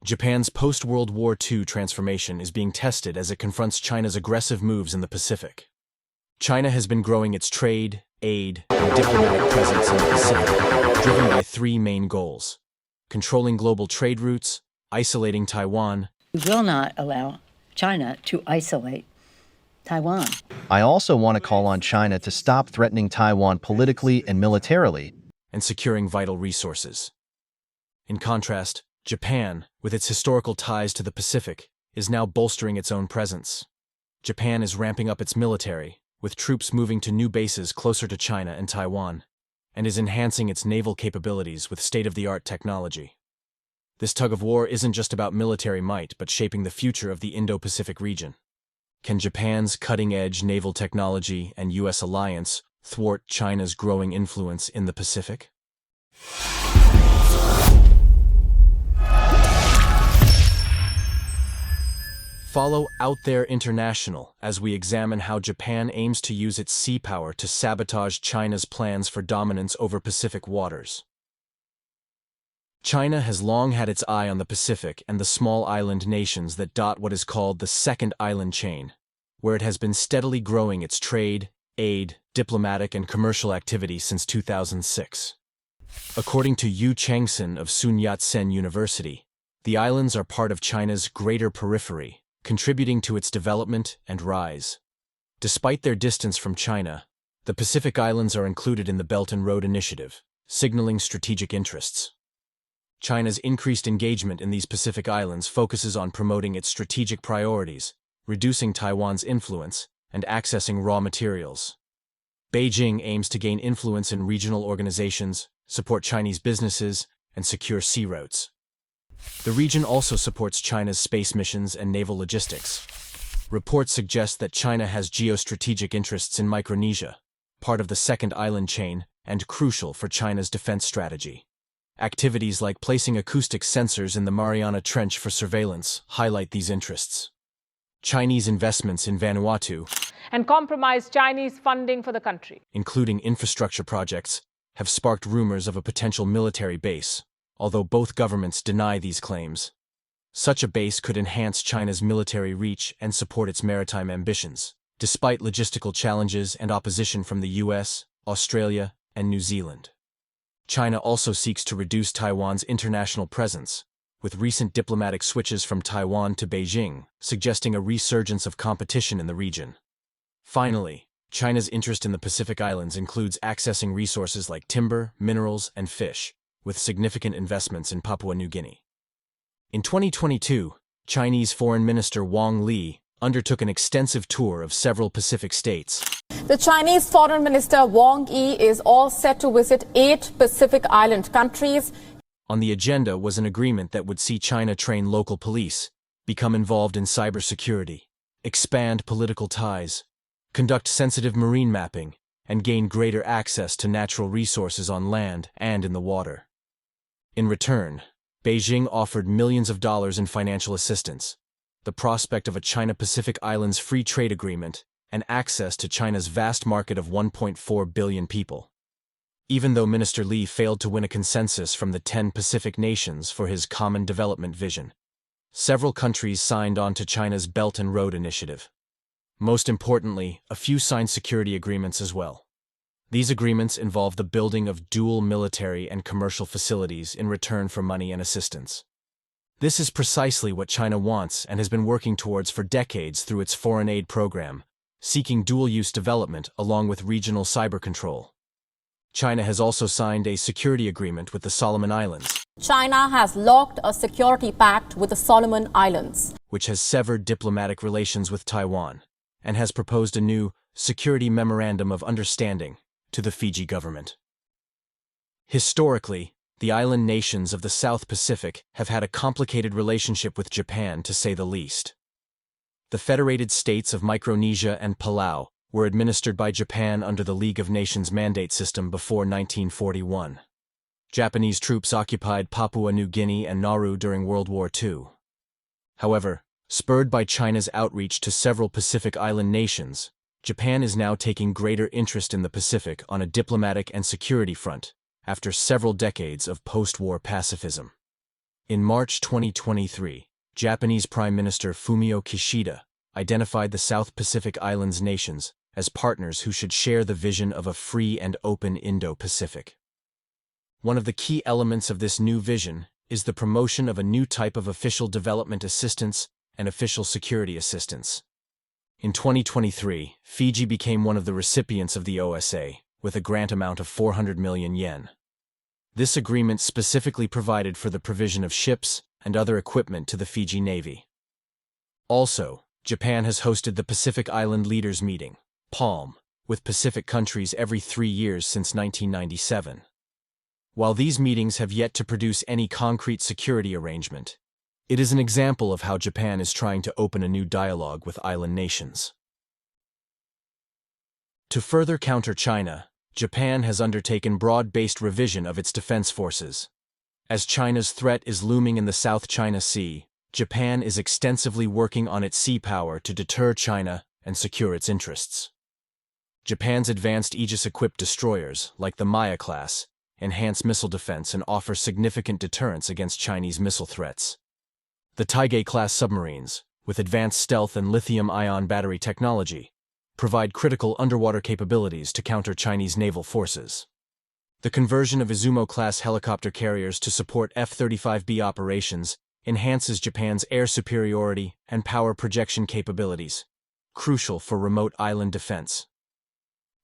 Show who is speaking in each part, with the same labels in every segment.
Speaker 1: Japan's post-World War II transformation is being tested as it confronts China's aggressive moves in the Pacific. China has been growing its trade, aid, and diplomatic presence in the Pacific, driven by three main goals: controlling global trade routes, isolating Taiwan.
Speaker 2: We will not allow China to isolate Taiwan.
Speaker 3: I also want to call on China to stop threatening Taiwan politically and militarily,
Speaker 1: and securing vital resources. In contrast, Japan, with its historical ties to the Pacific, is now bolstering its own presence. Japan is ramping up its military, with troops moving to new bases closer to China and Taiwan, and is enhancing its naval capabilities with state-of-the-art technology. This tug-of-war isn't just about military might, but shaping the future of the Indo-Pacific region. Can Japan's cutting-edge naval technology and U.S. alliance thwart China's growing influence in the Pacific? Follow Out There International as we examine how Japan aims to use its sea power to sabotage China's plans for dominance over Pacific waters. China has long had its eye on the Pacific and the small island nations that dot what is called the Second Island Chain, where it has been steadily growing its trade, aid, diplomatic, and commercial activity since 2006. According to Yu Changson of Sun Yat-sen University, the islands are part of China's greater periphery, contributing to its development and rise. Despite their distance from China, the Pacific Islands are included in the Belt and Road Initiative, signaling strategic interests. China's increased engagement in these Pacific Islands focuses on promoting its strategic priorities, reducing Taiwan's influence, and accessing raw materials. Beijing aims to gain influence in regional organizations, support Chinese businesses, and secure sea routes. The region also supports China's space missions and naval logistics. Reports suggest that China has geostrategic interests in Micronesia, part of the Second Island Chain and crucial for China's defense strategy. Activities like placing acoustic sensors in the Mariana Trench for surveillance highlight these interests. Chinese investments in Vanuatu
Speaker 4: and compromised Chinese funding for the country,
Speaker 1: including infrastructure projects, have sparked rumors of a potential military base, although both governments deny these claims. Such a base could enhance China's military reach and support its maritime ambitions, despite logistical challenges and opposition from the US, Australia, and New Zealand. China also seeks to reduce Taiwan's international presence, with recent diplomatic switches from Taiwan to Beijing, suggesting a resurgence of competition in the region. Finally, China's interest in the Pacific Islands includes accessing resources like timber, minerals, and fish, with significant investments in Papua New Guinea. In 2022, Chinese Foreign Minister Wang Li undertook an extensive tour of several Pacific states.
Speaker 5: The Chinese Foreign Minister Wang Yi is all set to visit 8 Pacific Island countries.
Speaker 1: On the agenda was an agreement that would see China train local police, become involved in cybersecurity, expand political ties, conduct sensitive marine mapping, and gain greater access to natural resources on land and in the water. In return, Beijing offered millions of dollars in financial assistance, the prospect of a China-Pacific Islands free trade agreement, and access to China's vast market of 1.4 billion people. Even though Minister Li failed to win a consensus from the 10 Pacific nations for his common development vision, several countries signed on to China's Belt and Road Initiative. Most importantly, a few signed security agreements as well. These agreements involve the building of dual military and commercial facilities in return for money and assistance. This is precisely what China wants and has been working towards for decades through its foreign aid program, seeking dual-use development along with regional cyber control. China has also signed a security agreement with the Solomon Islands.
Speaker 5: China has locked a security pact with the Solomon Islands,
Speaker 1: which has severed diplomatic relations with Taiwan, and has proposed a new Security Memorandum of Understanding to the Fiji government. Historically, the island nations of the South Pacific have had a complicated relationship with Japan, to say the least. The federated states of Micronesia and Palau were administered by Japan under the League of Nations mandate system before 1941. Japanese troops occupied Papua New Guinea and Nauru during World War II. However, spurred by China's outreach to several Pacific island nations, Japan is now taking greater interest in the Pacific on a diplomatic and security front, after several decades of post-war pacifism. In March 2023, Japanese Prime Minister Fumio Kishida identified the South Pacific Islands nations as partners who should share the vision of a free and open Indo-Pacific. One of the key elements of this new vision is the promotion of a new type of official development assistance and official security assistance. In 2023, Fiji became one of the recipients of the OSA, with a grant amount of 400 million yen. This agreement specifically provided for the provision of ships and other equipment to the Fiji Navy. Also, Japan has hosted the Pacific Island Leaders Meeting, PALM, with Pacific countries every 3 years since 1997. While these meetings have yet to produce any concrete security arrangement, it is an example of how Japan is trying to open a new dialogue with island nations. To further counter China, Japan has undertaken broad-based revision of its defense forces. As China's threat is looming in the South China Sea, Japan is extensively working on its sea power to deter China and secure its interests. Japan's advanced Aegis-equipped destroyers, like the Maya-class, enhance missile defense and offer significant deterrence against Chinese missile threats. The Taigei-class submarines, with advanced stealth and lithium-ion battery technology, provide critical underwater capabilities to counter Chinese naval forces. The conversion of Izumo-class helicopter carriers to support F-35B operations enhances Japan's air superiority and power projection capabilities, crucial for remote island defense.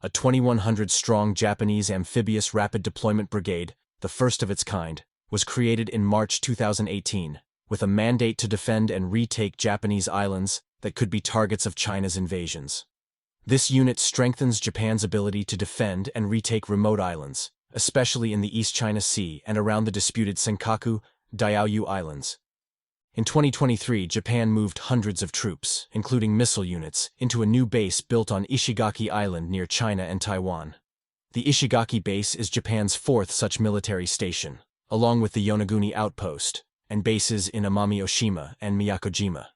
Speaker 1: A 2,100-strong Japanese Amphibious Rapid Deployment Brigade, the first of its kind, was created in March 2018, with a mandate to defend and retake Japanese islands that could be targets of China's invasions. This unit strengthens Japan's ability to defend and retake remote islands, especially in the East China Sea and around the disputed Senkaku, Diaoyu Islands. In 2023, Japan moved hundreds of troops, including missile units, into a new base built on Ishigaki Island near China and Taiwan. The Ishigaki base is Japan's fourth such military station, along with the Yonaguni outpost, and bases in Amami-Oshima and Miyakojima.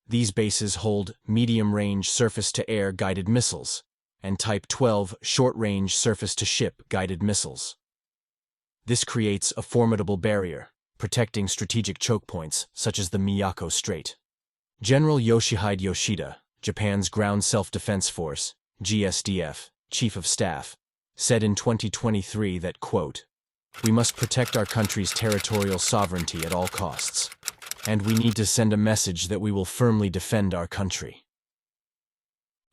Speaker 1: These bases hold medium-range surface-to-air guided missiles and Type 12 short-range surface-to-ship guided missiles. This creates a formidable barrier, protecting strategic choke points such as the Miyako Strait. General Yoshihide Yoshida, Japan's Ground Self-Defense Force, GSDF, Chief of Staff, said in 2023 that, quote, "We must protect our country's territorial sovereignty at all costs, and we need to send a message that we will firmly defend our country."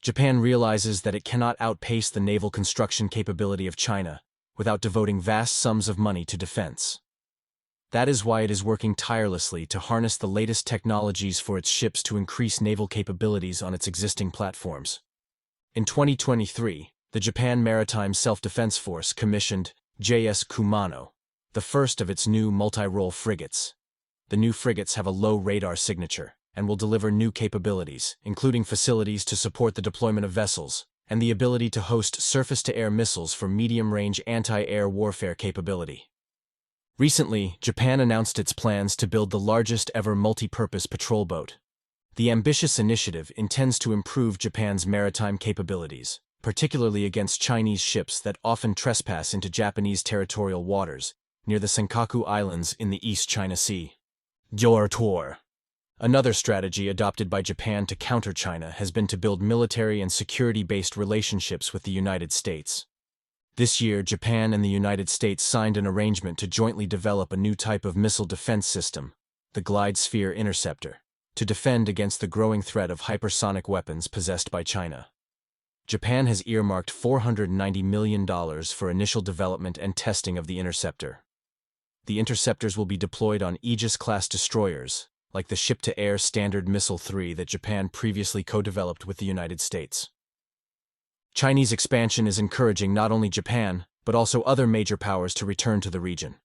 Speaker 1: Japan realizes that it cannot outpace the naval construction capability of China without devoting vast sums of money to defense. That is why it is working tirelessly to harness the latest technologies for its ships to increase naval capabilities on its existing platforms. In 2023, the Japan Maritime Self-Defense Force commissioned JS Kumano, the first of its new multi-role frigates. The new frigates have a low radar signature and will deliver new capabilities, including facilities to support the deployment of vessels and the ability to host surface-to-air missiles for medium-range anti-air warfare capability. Recently, Japan announced its plans to build the largest ever multi-purpose patrol boat. The ambitious initiative intends to improve Japan's maritime capabilities, particularly against Chinese ships that often trespass into Japanese territorial waters near the Senkaku Islands in the East China Sea. thwart. Another strategy adopted by Japan to counter China has been to build military and security-based relationships with the United States. This year, Japan and the United States signed an arrangement to jointly develop a new type of missile defense system, the Glide Sphere Interceptor, to defend against the growing threat of hypersonic weapons possessed by China. Japan has earmarked $490 million for initial development and testing of the interceptor. The interceptors will be deployed on Aegis-class destroyers, like the Ship-to-Air Standard Missile-3 that Japan previously co-developed with the United States. Chinese expansion is encouraging not only Japan, but also other major powers to return to the region.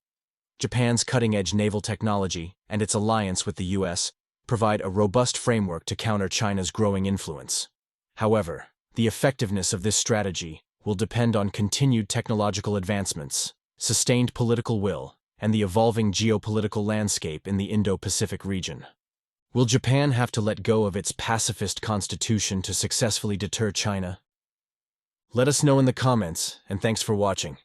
Speaker 1: Japan's cutting-edge naval technology and its alliance with the U.S. provide a robust framework to counter China's growing influence. However, the effectiveness of this strategy will depend on continued technological advancements, sustained political will, and the evolving geopolitical landscape in the Indo-Pacific region. Will Japan have to let go of its pacifist constitution to successfully deter China? Let us know in the comments, and thanks for watching.